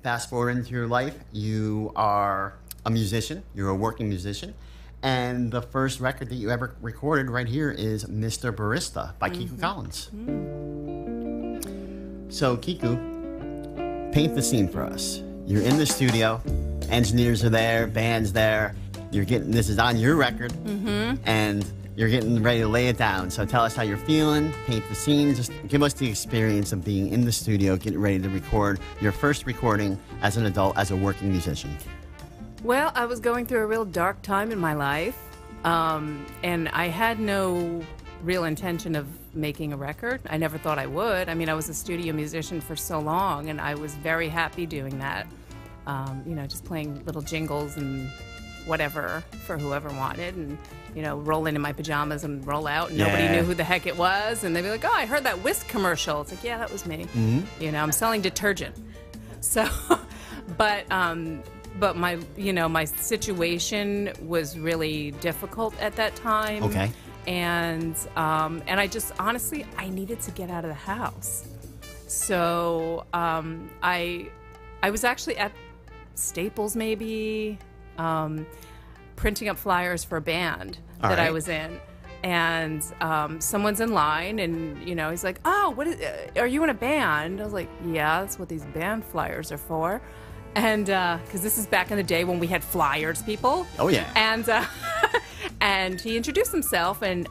fast forward into your life, you are a musician, you're a working musician, and the first record that you ever recorded right here is Mr. Barista by Kiku Collins. So Kiku, paint the scene for us. You're in the studio, engineers are there, band's there, this is on your record, and you're getting ready to lay it down. So tell us how you're feeling, paint the scene, just give us the experience of being in the studio, getting ready to record your first recording as an adult, as a working musician. Well, I was going through a real dark time in my life, and I had no real intention of making a record. I never thought I would. I mean, I was a studio musician for so long, and I was very happy doing that. You know, just playing little jingles and whatever for whoever wanted, and you know, roll in my pajamas and roll out, and nobody knew who the heck it was, and they'd be like, "Oh, I heard that Whisk commercial." It's like, yeah, that was me. You know, I'm selling detergent. So, but my, you know, my situation was really difficult at that time. Okay. And I just honestly, I needed to get out of the house. So I was actually at Staples, maybe. Printing up flyers for a band that I was in, and someone's in line, and you know, he's like, "Oh, are you in a band?" I was like, "Yeah, that's what these band flyers are for," and because this is back in the day when we had flyers, people. Oh yeah. And and he introduced himself, and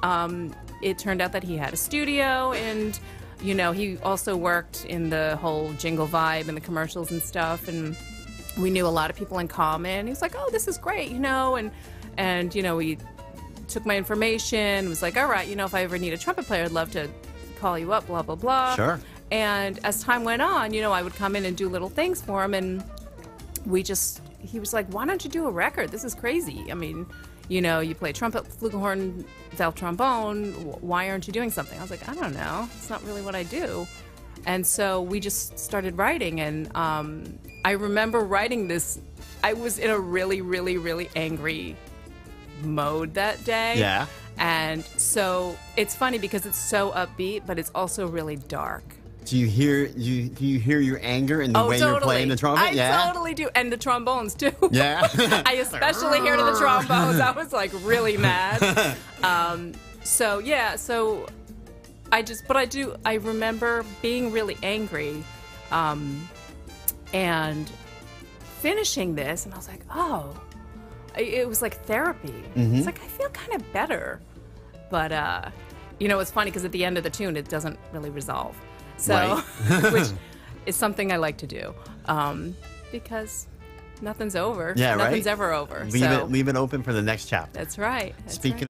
it turned out that he had a studio, and you know, he also worked in the whole jingle vibe and the commercials and stuff, and we knew a lot of people in common. He was like, "Oh, this is great," you know, and you know, he took my information, was like, "All right, you know, if I ever need a trumpet player, I'd love to call you up, blah, blah, blah." Sure. And as time went on, you know, I would come in and do little things for him, and he was like, "Why don't you do a record? This is crazy. I mean, you know, you play trumpet, flugelhorn, valve trombone. Why aren't you doing something?" I was like, "I don't know. It's not really what I do." And so we just started writing, and I remember writing this. I was in a really, really, really angry mode that day. Yeah. And so it's funny because it's so upbeat, but it's also really dark. Do you hear your anger in the way totally. You're playing the trumpet? I totally do, and the trombones too. Yeah. I especially hear the trombones. I was like really mad. So yeah, so. I remember being really angry and finishing this, and I was like, oh, it was like therapy. It's like, I feel kind of better. But, you know, it's funny because at the end of the tune, it doesn't really resolve. So, which is something I like to do because nothing's over. Yeah, Nothing's ever over. Leave it open for the next chapter. That's right. Speaking